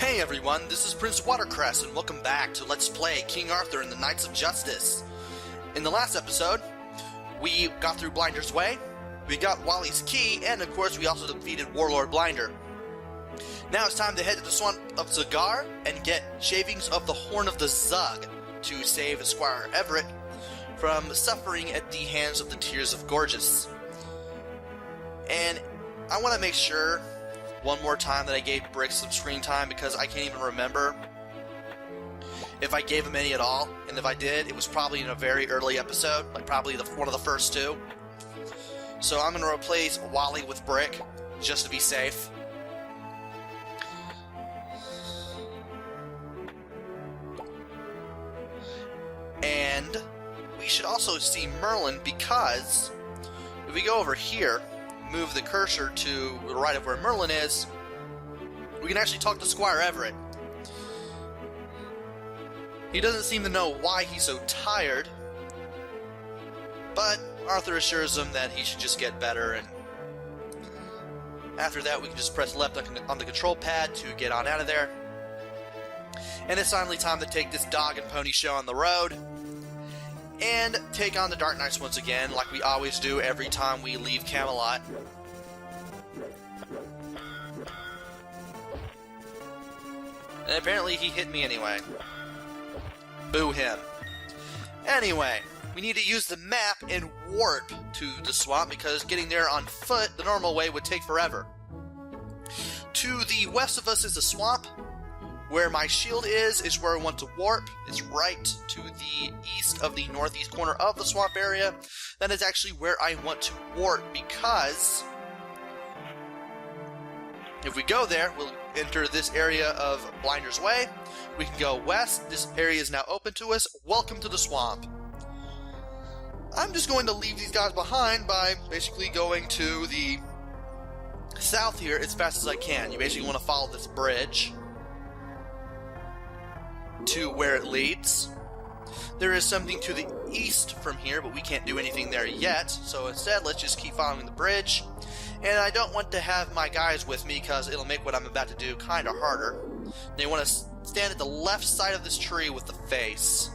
Hey everyone, this is Prince Watercress, and welcome back to Let's Play King Arthur and the Knights of Justice. In the last episode, we got through Blinder's Way, we got Wally's Key, and of course we also defeated Warlord Blinder. Now it's time to head to the Swamp of Zagar and get Shavings of the Horn of the Zug to save Squire Everett from suffering at the hands of the Tears of Gorgeous. And I want to make sure one more time that I gave Brick some screen time, because I can't even remember if I gave him any at all, and if I did, it was probably in a very early episode, like probably one of the first two. So I'm going to replace Wally with Brick, just to be safe. And we should also see Merlin, because if we go over here, move the cursor to the right of where Merlin is, we can actually talk to Squire Everett. He doesn't seem to know why he's so tired, but Arthur assures him that he should just get better, and after that we can just press left on the control pad to get on out of there. And it's finally time to take this dog and pony show on the road and take on the Dark Knights once again, like we always do every time we leave Camelot. And apparently he hit me anyway. Boo him. Anyway, we need to use the map and warp to the swamp, because getting there on foot the normal way would take forever. To the west of us is the swamp. Where my shield is where I want to warp. It's right to the east of the northeast corner of the swamp area. That is actually where I want to warp, because if we go there, we'll enter this area of Blinder's Way. We can go west. This area is now open to us. Welcome to the swamp. I'm just going to leave these guys behind by basically going to the south here as fast as I can. You basically want to follow this bridge to where it leads. There is something to the east from here, but we can't do anything there yet, so instead let's just keep following the bridge. And I don't want to have my guys with me, because it'll make what I'm about to do kind of harder. They want to stand at the left side of this tree with the face.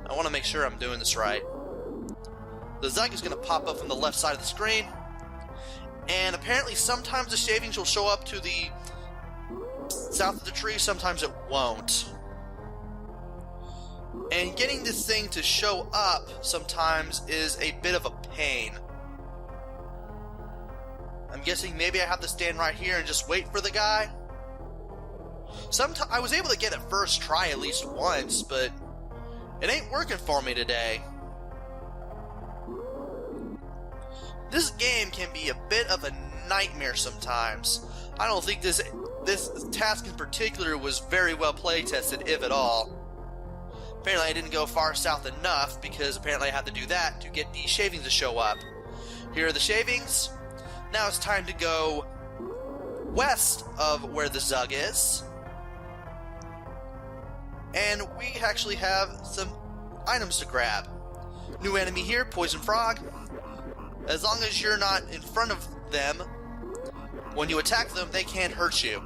I want to make sure I'm doing this right. The Zug is going to pop up from the left side of the screen, and apparently sometimes the Shavings will show up to the south of the tree, sometimes it won't. And getting this thing to show up sometimes is a bit of a pain. I'm guessing maybe I have to stand right here and just wait for the guy. I was able to get it first try at least once, but it ain't working for me today. This game can be a bit of a nightmare sometimes. I don't think this task in particular was very well play tested, if at all. Apparently I didn't go far south enough, because apparently I have to do that to get the Shavings to show up. Here are the Shavings. Now it's time to go west of where the Zug is. And we actually have some items to grab. New enemy here, Poison Frog. As long as you're not in front of them, when you attack them, they can't hurt you.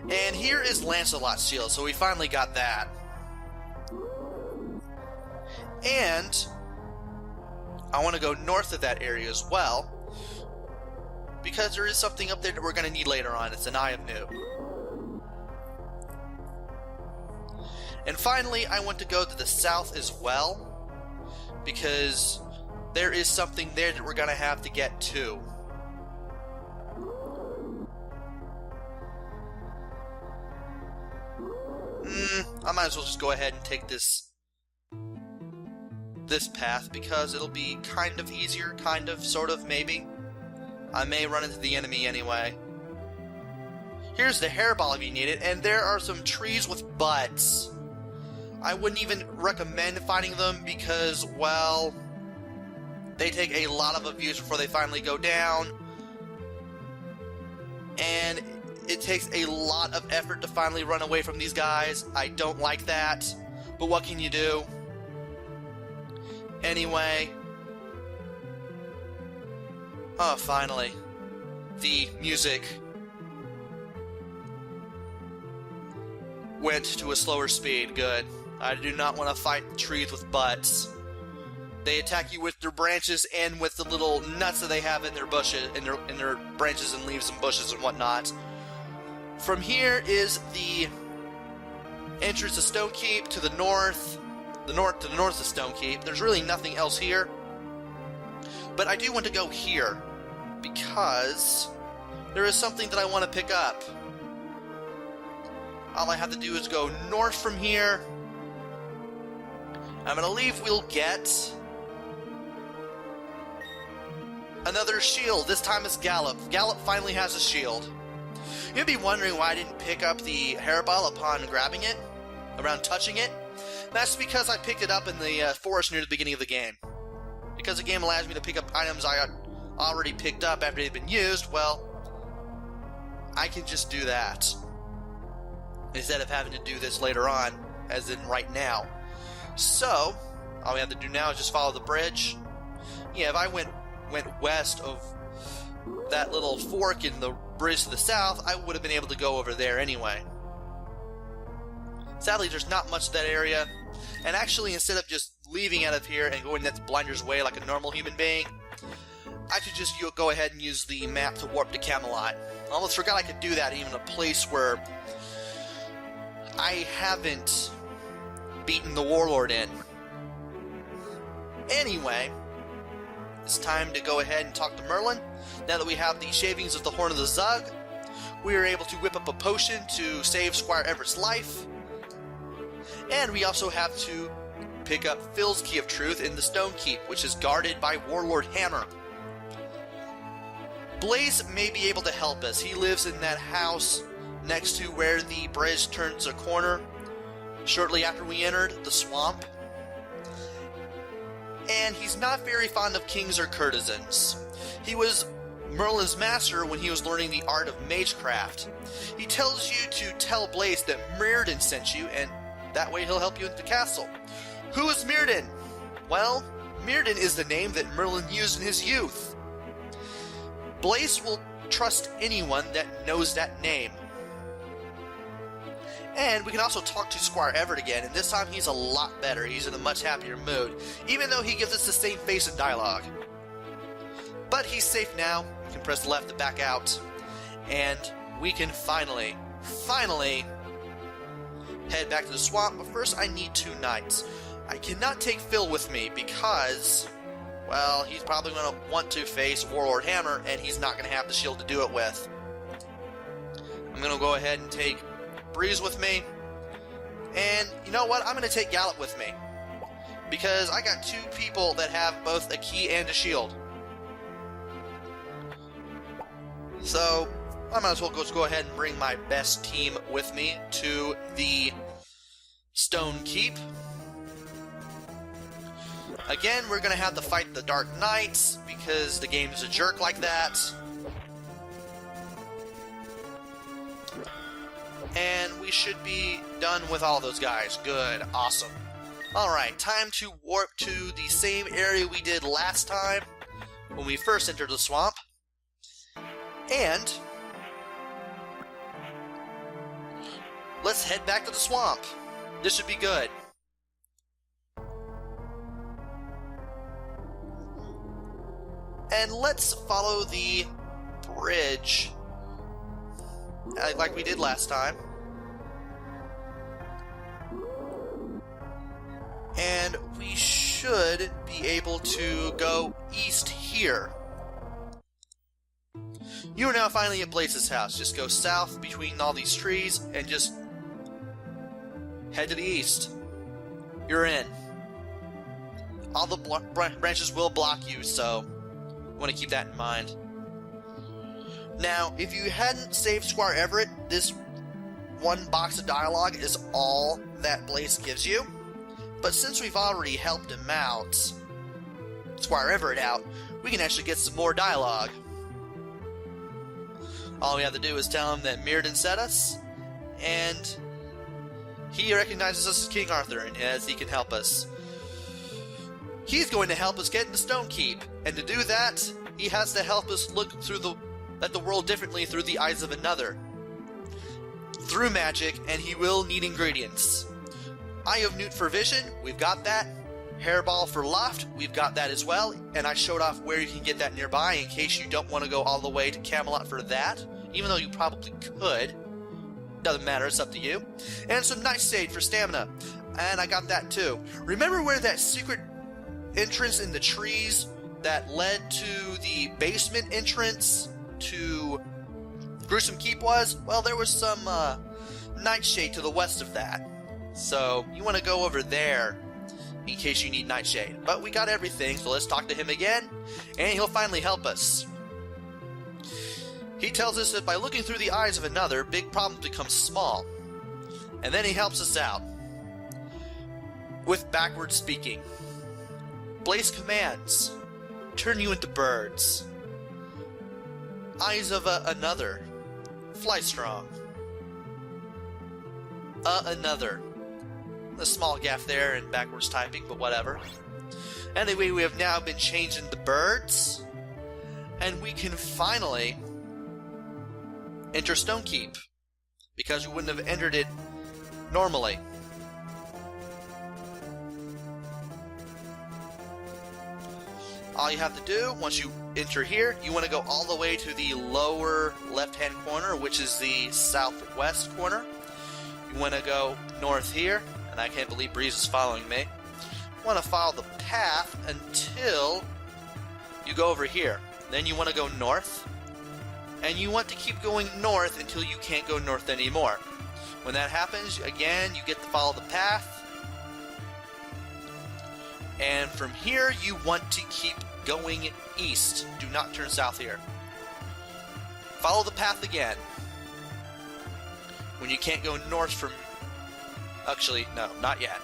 And here is Lancelot's shield, so we finally got that. And I want to go north of that area as well, because there is something up there that we're going to need later on. It's an Eye of Nu. And finally, I want to go to the south as well, because there is something there that we're going to have to get to. I might as well just go ahead and take this path, because it'll be kind of easier, kind of, sort of, maybe. I may run into the enemy anyway. Here's the hairball if you need it, and there are some trees with buds. I wouldn't even recommend finding them, because, well, they take a lot of abuse before they finally go down, and it takes a lot of effort to finally run away from these guys. I don't like that, but what can you do? Anyway, Oh, finally. The music went to a slower speed. Good. I do not want to fight trees with butts. They attack you with their branches and with the little nuts that they have in their bushes, in their branches and leaves and bushes and whatnot. From here is the entrance to Stone Keep to the north. To the north of Stone Keep. There's really nothing else here. But I do want to go here because there is something that I want to pick up. All I have to do is go north from here. I'm going to leave. We'll get another shield. This time it's Gallop. Gallop finally has a shield. You'd be wondering why I didn't pick up the hairball upon grabbing it, around touching it. That's because I picked it up in the forest near the beginning of the game. Because the game allows me to pick up items I already picked up after they've been used, well, I can just do that. Instead of having to do this later on, as in right now. So, all we have to do now is just follow the bridge. Yeah, if I went west of that little fork in the bridge to the south, I would have been able to go over there anyway. Sadly, there's not much of that area. And actually, instead of just leaving out of here and going that Blinder's Way like a normal human being, I could just go ahead and use the map to warp to Camelot. I almost forgot I could do that even in a place where I haven't beaten the Warlord in. Anyway, it's time to go ahead and talk to Merlin. Now that we have the shavings of the Horn of the Zug, we are able to whip up a potion to save Squire Everett's life. And we also have to pick up Phil's Key of Truth in the Stone Keep, which is guarded by Warlord Hammer. Blaze may be able to help us. He lives in that house next to where the bridge turns a corner shortly after we entered the swamp. And he's not very fond of kings or courtesans. He was Merlin's master when he was learning the art of magecraft. He tells you to tell Blaze that Mirrodin sent you, and that way he'll help you in the castle. Who is Mirrodin? Well, Mirrodin is the name that Merlin used in his youth. Blaze will trust anyone that knows that name. And we can also talk to Squire Everett again, and this time he's a lot better. He's in a much happier mood, even though he gives us the same face and dialogue. But he's safe now. We can press left to back out, and we can finally head back to the swamp. But first I need 2 knights. I cannot take Phil with me because, well, he's probably going to want to face Warlord Hammer, and he's not going to have the shield to do it with. I'm going to go ahead and take Breeze with me, and you know what? I'm going to take Gallop with me because I got 2 people that have both a key and a shield. So I might as well go ahead and bring my best team with me to the Stone Keep. Again, we're going to have to fight the Dark Knights because the game is a jerk like that. And we should be done with all those guys. Good. Awesome. Alright, time to warp to the same area we did last time when we first entered the swamp. And let's head back to the swamp. This should be good. And let's follow the bridge like we did last time. And we should be able to go east here. You are now finally at Blaze's house. Just go south between all these trees and just head to the east. You're in. All the branches will block you, so you want to keep that in mind. Now, if you hadn't saved Squire Everett, this 1 box of dialogue is all that Blaze gives you. But since we've already helped him out, Squire Everett out, we can actually get some more dialogue. All we have to do is tell him that Mirrodin sent us, and he recognizes us as King Arthur, and as he can help us. He's going to help us get into Stone Keep, and to do that, he has to help us look at the world differently through the eyes of another. Through magic, and he will need ingredients. Eye of Newt for vision, we've got that. Hairball for loft, we've got that as well. And I showed off where you can get that nearby in case you don't want to go all the way to Camelot for that. Even though you probably could. Doesn't matter, it's up to you. And some Nightshade for stamina. And I got that too. Remember where that secret entrance in the trees that led to the basement entrance to Gruesome Keep was? Well, there was some Nightshade to the west of that. So you want to go over there in case you need Nightshade. But we got everything, so let's talk to him again, and he'll finally help us. He tells us that by looking through the eyes of another, big problems become small. And then he helps us out with backward speaking. Blaze commands. Turn you into birds. Eyes of another. Fly strong. Another. A small gaff there in backwards typing, but whatever. Anyway, we have now been changed into birds, and we can finally enter Stonekeep, because we wouldn't have entered it normally. All you have to do, once you enter here, you want to go all the way to the lower left-hand corner, which is the southwest corner. You want to go north here, and I can't believe Breeze is following me. You want to follow the path until you go over here. Then you want to go north, and you want to keep going north until you can't go north anymore. When that happens, again, you get to follow the path. And from here, you want to keep going east. Do not turn south here. Follow the path again. When you can't go north from... Actually, no, not yet.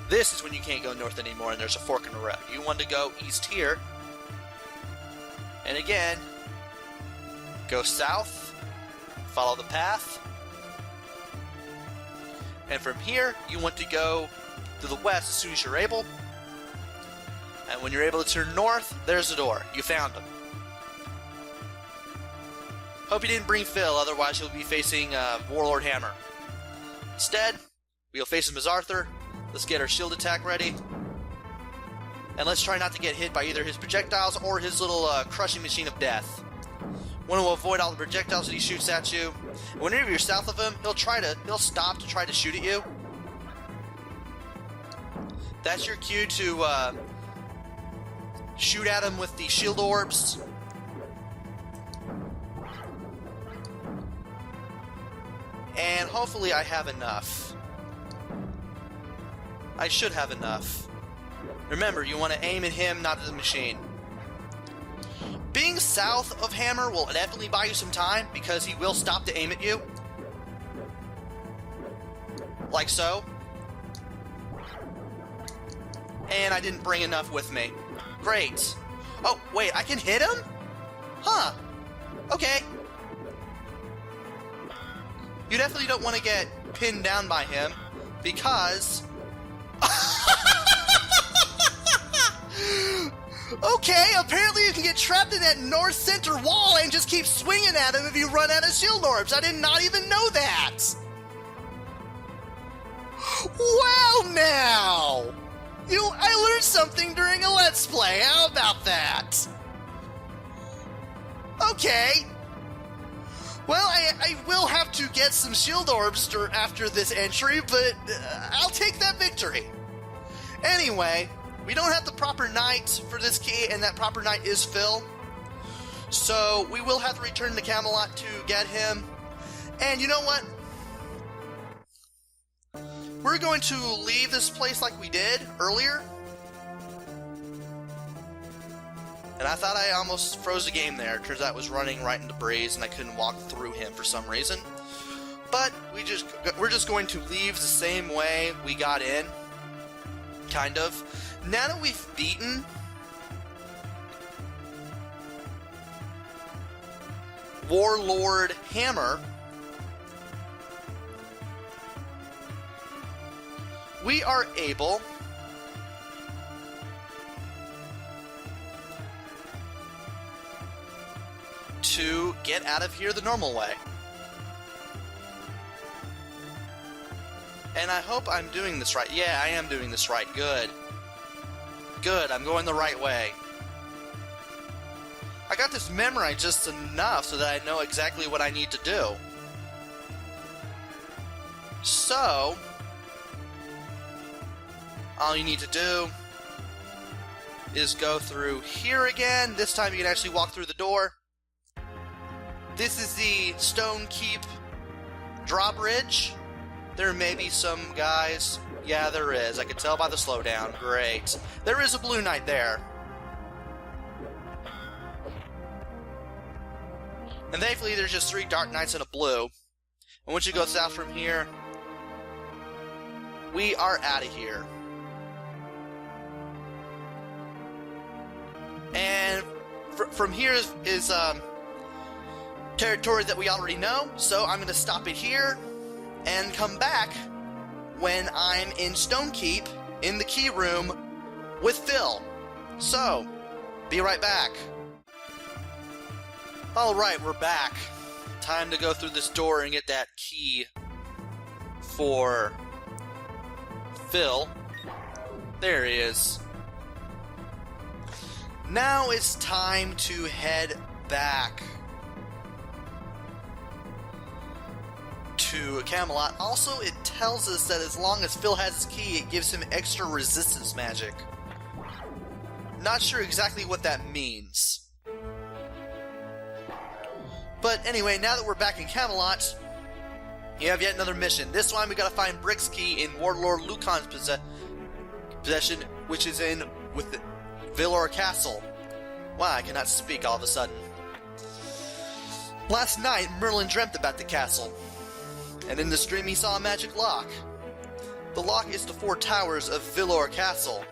This is when you can't go north anymore and there's a fork in the road. You want to go east here. And again, go south. Follow the path. And from here, you want to go to the west as soon as you're able. And when you're able to turn north, there's the door. You found him. Hope you didn't bring Phil, otherwise you'll be facing Warlord Hammer. Instead, we'll face him as Arthur. Let's get our shield attack ready. And let's try not to get hit by either his projectiles or his little crushing machine of death. Want to avoid all the projectiles that he shoots at you. And whenever you're south of him, he'll stop to try to shoot at you. That's your cue to shoot at him with the shield orbs. And hopefully I have enough. I should have enough. Remember, you want to aim at him, not at the machine. Being south of Hammer will definitely buy you some time, because he will stop to aim at you. Like so. And I didn't bring enough with me. Great. Oh, wait, I can hit him? Huh. Okay. You definitely don't want to get pinned down by him, because... Okay, apparently you can get trapped in that north center wall and just keep swinging at him if you run out of shield orbs. I did not even know that! Well, now! I learned something during a Let's Play. How about that? Okay. Well, I will have to get some shield orbs after this entry, but I'll take that victory. Anyway, we don't have the proper knight for this key, and that proper knight is Phil. So we will have to return to Camelot to get him. And you know what? We're going to leave this place like we did earlier. And I thought I almost froze the game there. Turns out it was running right into Breeze and I couldn't walk through him for some reason. But we're just going to leave the same way we got in. Kind of. Now that we've beaten Warlord Hammer, we are able to get out of here the normal way. And I hope I'm doing this right. Yeah, I am doing this right. Good. Good, I'm going the right way. I got this memorized just enough so that I know exactly what I need to do. So, all you need to do is go through here again. This time you can actually walk through the door. This is the Stone Keep drawbridge. There may be some guys. Yeah, there is. I can tell by the slowdown. Great. There is a blue knight there. And thankfully there's just 3 dark knights and a blue. And once you go south from here, we are out of here. And from here is territory that we already know, so I'm going to stop it here and come back when I'm in Stonekeep in the key room with Phil. So, be right back. Alright, we're back. Time to go through this door and get that key for Phil. There he is. Now it's time to head back to Camelot. Also, it tells us that as long as Phil has his key, it gives him extra resistance magic. Not sure exactly what that means. But anyway, now that we're back in Camelot, you have yet another mission. This time we gotta find Brick's key in Warlord Lucan's possession, which is in with the Villor Castle. Wow, I cannot speak all of a sudden. Last night, Merlin dreamt about the castle, and in this dream he saw a magic lock. The lock is the 4 towers of Villor Castle.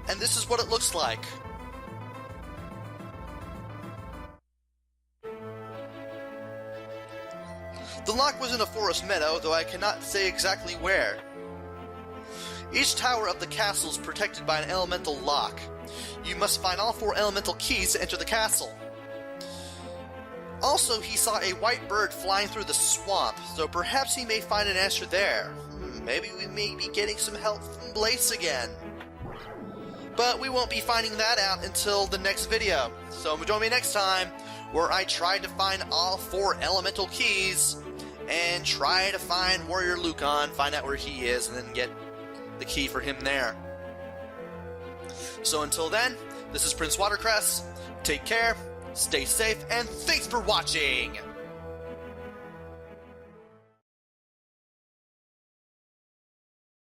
And this is what it looks like. The lock was in a forest meadow, though I cannot say exactly where. Each tower of the castle is protected by an elemental lock. You must find all 4 elemental keys to enter the castle. Also, he saw a white bird flying through the swamp, so perhaps he may find an answer there. Maybe we may be getting some help from Blaze again. But we won't be finding that out until the next video. So join me next time, where I try to find all 4 elemental keys, and try to find Warrior Lucan, find out where he is, and then get the key for him there. So until then, this is Prince Watercress. Take care, stay safe, and thanks for watching!